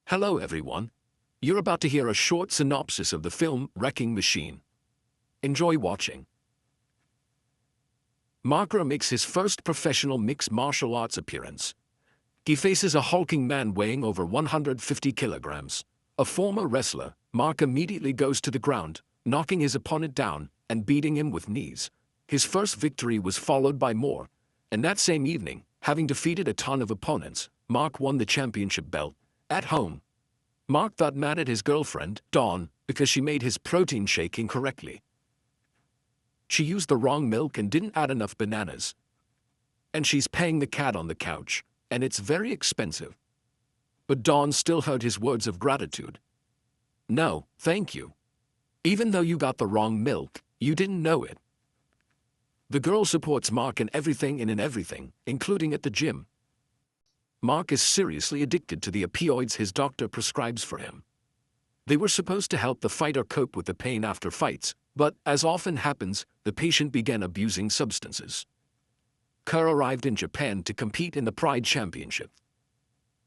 Hello everyone. You're about to hear a short synopsis of the film Wrecking Machine. Enjoy watching. Mark Kerr makes his first professional mixed martial arts appearance. He faces a hulking man weighing over 150 kilograms. A former wrestler, Mark immediately goes to the ground, knocking his opponent down and beating him with knees. His first victory was followed by more, and that same evening, having defeated a ton of opponents, Mark won the championship belt. At home, Mark got mad at his girlfriend, Dawn, because she made his protein shake incorrectly. She used the wrong milk and didn't add enough bananas. And she's paying the cat on the couch, and it's very expensive. But Dawn still heard his words of gratitude. No, thank you. Even though you got the wrong milk, you didn't know it. The girl supports Mark in everything and in everything, including at the gym. Mark is seriously addicted to the opioids his doctor prescribes for him. They were supposed to help the fighter cope with the pain after fights, but, as often happens, the patient began abusing substances. Kerr arrived in Japan to compete in the Pride Championship.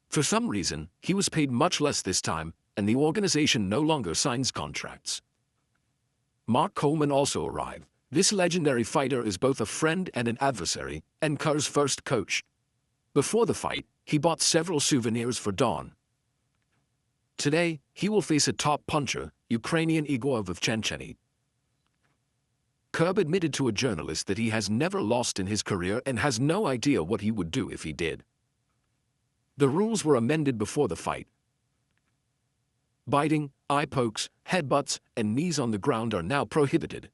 For some reason, he was paid much less this time, and the organization no longer signs contracts. Mark Coleman also arrived. This legendary fighter is both a friend and an adversary, and Kerr's first coach. Before the fight, he bought several souvenirs for Dawn. Today, he will face a top puncher, Ukrainian Igor Vovchancheny. Kerr admitted to a journalist that he has never lost in his career and has no idea what he would do if he did. The rules were amended before the fight. Biting, eye pokes, headbutts, and knees on the ground are now prohibited.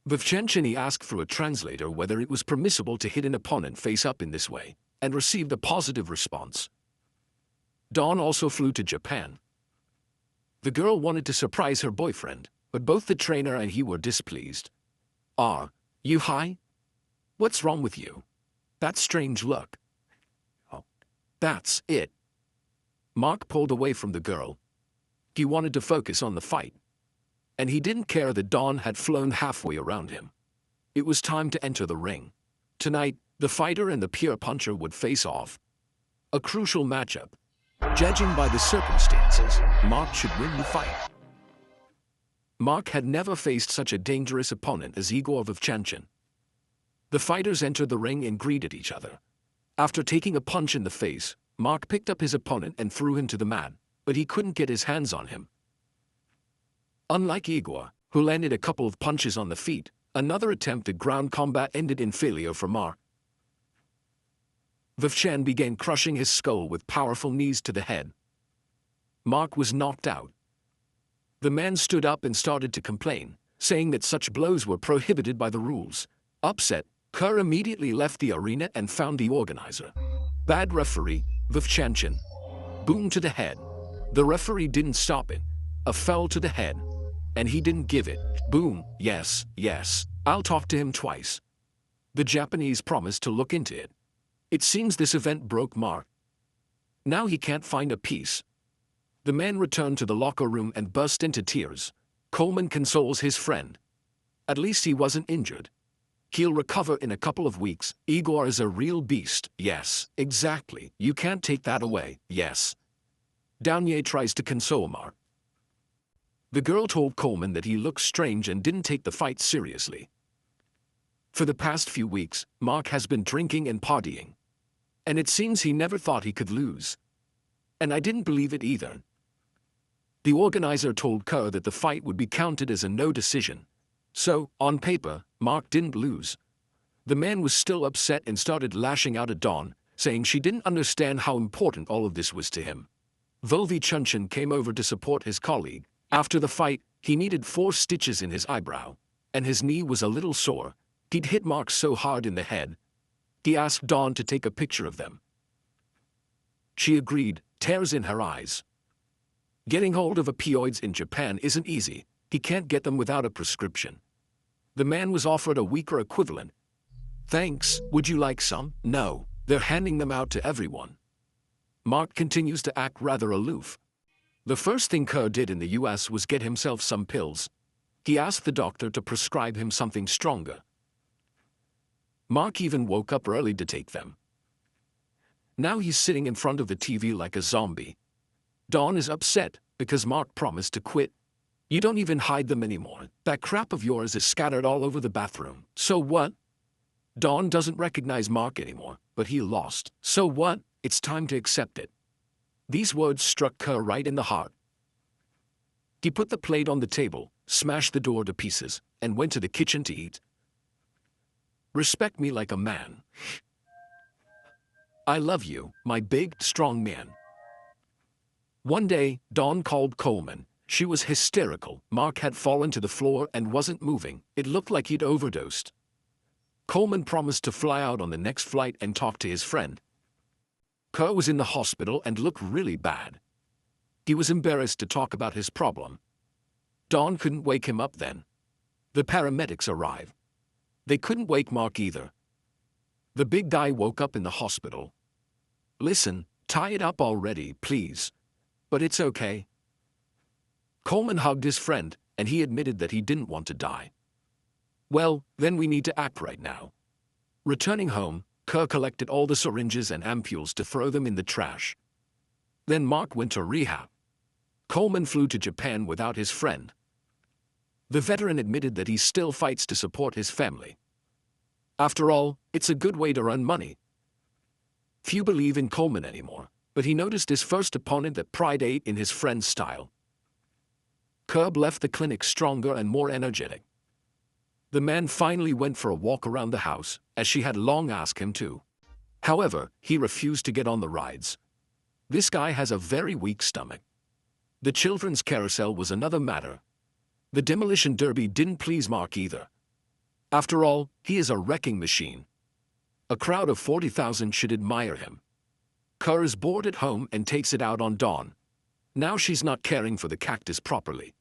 Vovchancheny asked for a translator whether it was permissible to hit an opponent face up in this way, and received a positive response. Dawn also flew to Japan. The girl wanted to surprise her boyfriend, but both the trainer and he were displeased. "Are you high? What's wrong with you? That strange look." "Oh, that's it." Mark pulled away from the girl. He wanted to focus on the fight. And he didn't care that Dawn had flown halfway around him. It was time to enter the ring. Tonight, the fighter and the pure puncher would face off. A crucial matchup. Judging by the circumstances, Mark should win the fight. Mark had never faced such a dangerous opponent as Igor Vovchanchyn. The fighters entered the ring and greeted each other. After taking a punch in the face, Mark picked up his opponent and threw him to the mat, but he couldn't get his hands on him. Unlike Igor, who landed a couple of punches on the feet, another attempt at ground combat ended in failure for Mark. Vovchan began crushing his skull with powerful knees to the head. Mark was knocked out. The man stood up and started to complain, saying that such blows were prohibited by the rules. Upset, Kerr immediately left the arena and found the organizer. "Bad referee, Vovchanchyn." Boom to the head. The referee didn't stop it. A foul to the head. And he didn't give it. Boom, yes, I'll talk to him twice. The Japanese promised to look into it. It seems this event broke Mark. Now he can't find a piece. The man returned to the locker room and burst into tears. Coleman consoles his friend. At least he wasn't injured. He'll recover in a couple of weeks. Igor is a real beast. Yes, exactly. You can't take that away. Yes. Downier tries to console Mark. The girl told Coleman that he looked strange and didn't take the fight seriously. For the past few weeks, Mark has been drinking and partying. And it seems he never thought he could lose. And I didn't believe it either. The organizer told Kerr that the fight would be counted as a no decision. So, on paper, Mark didn't lose. The man was still upset and started lashing out at Dawn, saying she didn't understand how important all of this was to him. Vovchanchyn came over to support his colleague. After the fight, he needed 4 stitches in his eyebrow, and his knee was a little sore. He'd hit Mark so hard in the head. He asked Dawn to take a picture of them. She agreed, tears in her eyes. Getting hold of opioids in Japan isn't easy. He can't get them without a prescription. The man was offered a weaker equivalent. "Thanks, would you like some?" "No, they're handing them out to everyone." Mark continues to act rather aloof. The first thing Kerr did in the US was get himself some pills. He asked the doctor to prescribe him something stronger. Mark even woke up early to take them. Now he's sitting in front of the TV like a zombie. Dawn is upset because Mark promised to quit. You don't even hide them anymore. That crap of yours is scattered all over the bathroom. So what? Dawn doesn't recognize Mark anymore, but he lost. So what? It's time to accept it. These words struck Kerr right in the heart. He put the plate on the table, smashed the door to pieces, and went to the kitchen to eat. Respect me like a man. I love you, my big, strong man. One day, Dawn called Coleman. She was hysterical. Mark had fallen to the floor and wasn't moving. It looked like he'd overdosed. Coleman promised to fly out on the next flight and talk to his friend. Kerr was in the hospital and looked really bad. He was embarrassed to talk about his problem. Dawn couldn't wake him up then. The paramedics arrived. They couldn't wake Mark either. The big guy woke up in the hospital. Listen, tie it up already, please. But it's okay. Coleman hugged his friend, and he admitted that he didn't want to die. Well, then we need to act right now. Returning home, Kerr collected all the syringes and ampules to throw them in the trash. Then Mark went to rehab. Coleman flew to Japan without his friend. The veteran admitted that he still fights to support his family. After all, it's a good way to earn money. Few believe in Coleman anymore, but he noticed his first opponent that pride ate in his friend's style. Kerr left the clinic stronger and more energetic. The man finally went for a walk around the house, as she had long asked him to. However, he refused to get on the rides. This guy has a very weak stomach. The children's carousel was another matter. The demolition derby didn't please Mark either. After all, he is a wrecking machine. A crowd of 40,000 should admire him. Kerr is bored at home and takes it out on Dawn. Now she's not caring for the cactus properly.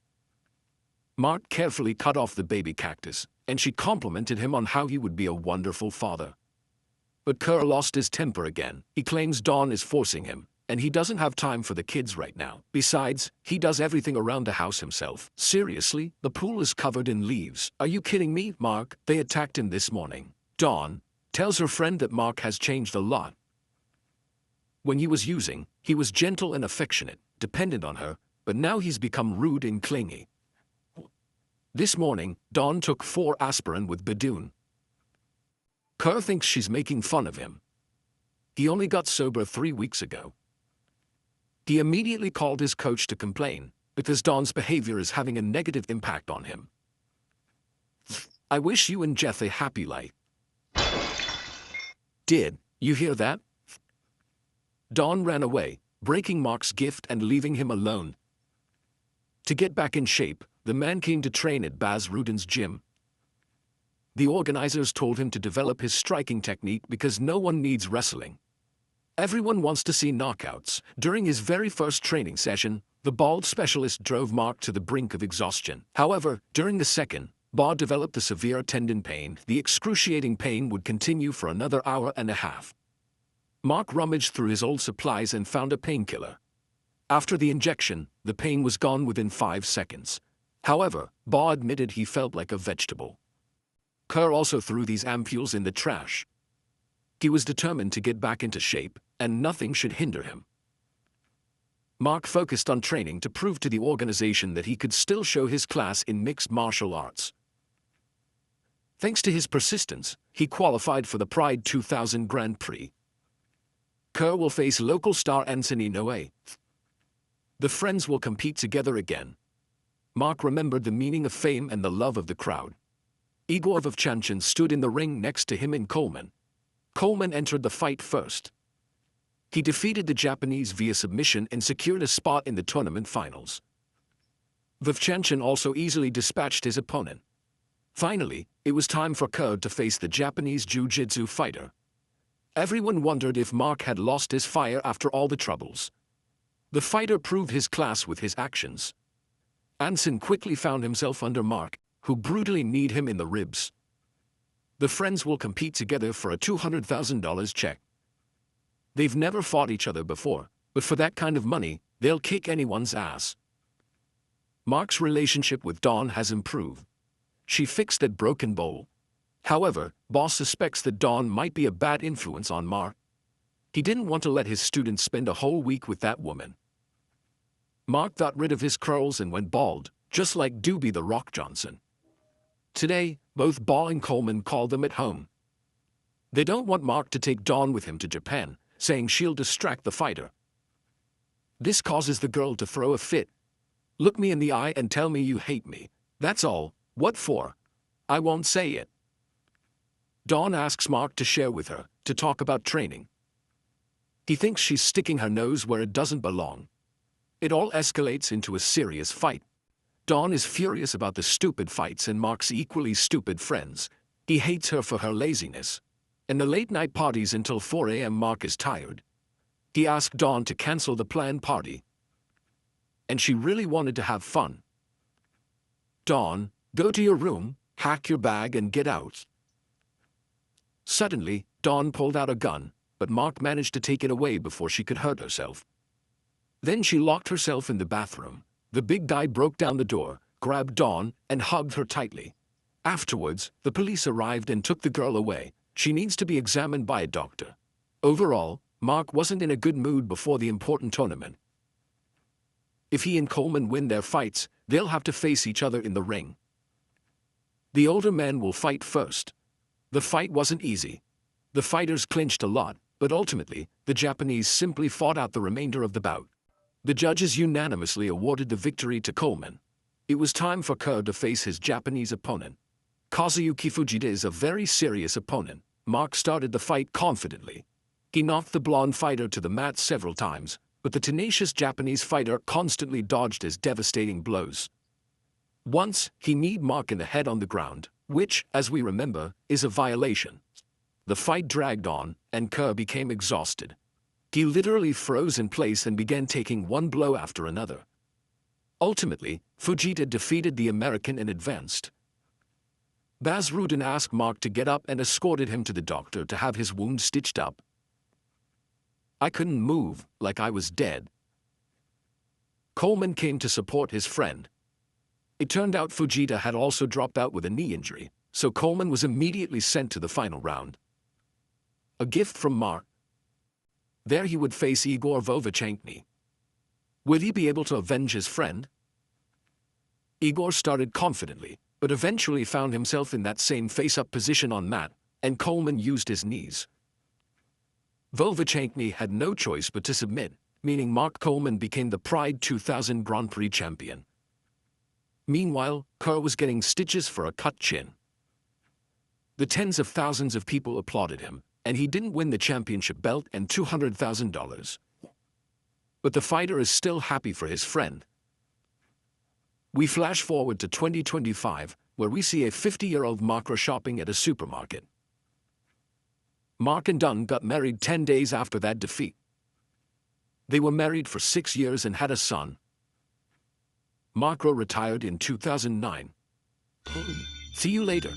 Mark carefully cut off the baby cactus, and she complimented him on how he would be a wonderful father. But Kerr lost his temper again. He claims Dawn is forcing him, and he doesn't have time for the kids right now. Besides, he does everything around the house himself. Seriously, the pool is covered in leaves. Are you kidding me, Mark? They attacked him this morning. Dawn tells her friend that Mark has changed a lot. When he was using, he was gentle and affectionate, dependent on her, but now he's become rude and clingy. This morning, Dawn took 4 aspirin with Badoon. Kerr thinks she's making fun of him. He only got sober 3 weeks ago. He immediately called his coach to complain, because Dawn's behavior is having a negative impact on him. I wish you and Jeff a happy life. Did you hear that? Dawn ran away, breaking Mark's gift and leaving him alone. To get back in shape, the man came to train at Baz Ruden's gym. The organizers told him to develop his striking technique because no one needs wrestling. Everyone wants to see knockouts. During his very first training session, the bald specialist drove Mark to the brink of exhaustion. However, during the second, Bob developed a severe tendon pain. The excruciating pain would continue for another hour and a half. Mark rummaged through his old supplies and found a painkiller. After the injection, the pain was gone within 5 seconds. However, Bob admitted he felt like a vegetable. Kerr also threw these ampules in the trash. He was determined to get back into shape, and nothing should hinder him. Mark focused on training to prove to the organization that he could still show his class in mixed martial arts. Thanks to his persistence, he qualified for the Pride 2000 Grand Prix. Kerr will face local star Anthony Noe. The friends will compete together again. Mark remembered the meaning of fame and the love of the crowd. Igor Vovchanchin stood in the ring next to him and Coleman. Coleman entered the fight first. He defeated the Japanese via submission and secured a spot in the tournament finals. Vovchanchin also easily dispatched his opponent. Finally, it was time for Kerr to face the Japanese jiu-jitsu fighter. Everyone wondered if Mark had lost his fire after all the troubles. The fighter proved his class with his actions. Anson quickly found himself under Mark, who brutally kneed him in the ribs. The friends will compete together for a $200,000 check. They've never fought each other before, but for that kind of money, they'll kick anyone's ass. Mark's relationship with Dawn has improved. She fixed that broken bowl. However, Boss suspects that Dawn might be a bad influence on Mark. He didn't want to let his students spend a whole week with that woman. Mark got rid of his curls and went bald, just like Doobie the Rock Johnson. Today, both Ball and Coleman call them at home. They don't want Mark to take Dawn with him to Japan, saying she'll distract the fighter. This causes the girl to throw a fit. Look me in the eye and tell me you hate me. That's all. What for? I won't say it. Dawn asks Mark to share with her, to talk about training. He thinks she's sticking her nose where it doesn't belong. It all escalates into a serious fight. Dawn is furious about the stupid fights and Mark's equally stupid friends. He hates her for her laziness. And the late-night parties until 4 a.m. Mark is tired. He asked Dawn to cancel the planned party. And she really wanted to have fun. Dawn, go to your room, pack your bag and get out. Suddenly, Dawn pulled out a gun, but Mark managed to take it away before she could hurt herself. Then she locked herself in the bathroom. The big guy broke down the door, grabbed Dawn, and hugged her tightly. Afterwards, the police arrived and took the girl away. She needs to be examined by a doctor. Overall, Mark wasn't in a good mood before the important tournament. If he and Coleman win their fights, they'll have to face each other in the ring. The older men will fight first. The fight wasn't easy. The fighters clinched a lot, but ultimately, the Japanese simply fought out the remainder of the bout. The judges unanimously awarded the victory to Coleman. It was time for Kerr to face his Japanese opponent. Kazuyuki Fujita is a very serious opponent. Mark started the fight confidently. He knocked the blonde fighter to the mat several times, but the tenacious Japanese fighter constantly dodged his devastating blows. Once, he kneed Mark in the head on the ground, which, as we remember, is a violation. The fight dragged on, and Kerr became exhausted. He literally froze in place and began taking one blow after another. Ultimately, Fujita defeated the American and advanced. Baz Rutten asked Mark to get up and escorted him to the doctor to have his wound stitched up. I couldn't move, like I was dead. Coleman came to support his friend. It turned out Fujita had also dropped out with a knee injury, so Coleman was immediately sent to the final round. A gift from Mark. There he would face Igor Vovichenkny. Would he be able to avenge his friend? Igor started confidently, but eventually found himself in that same face-up position on mat, and Coleman used his knees. Vovichenkny had no choice but to submit, meaning Mark Coleman became the Pride 2000 Grand Prix champion. Meanwhile, Kerr was getting stitches for a cut chin. The tens of thousands of people applauded him, and he didn't win the championship belt and $200,000. But the fighter is still happy for his friend. We flash forward to 2025, where we see a 50-year-old Mark shopping at a supermarket. Mark and Dawn got married 10 days after that defeat. They were married for 6 years and had a son. Mark retired in 2009. See you later.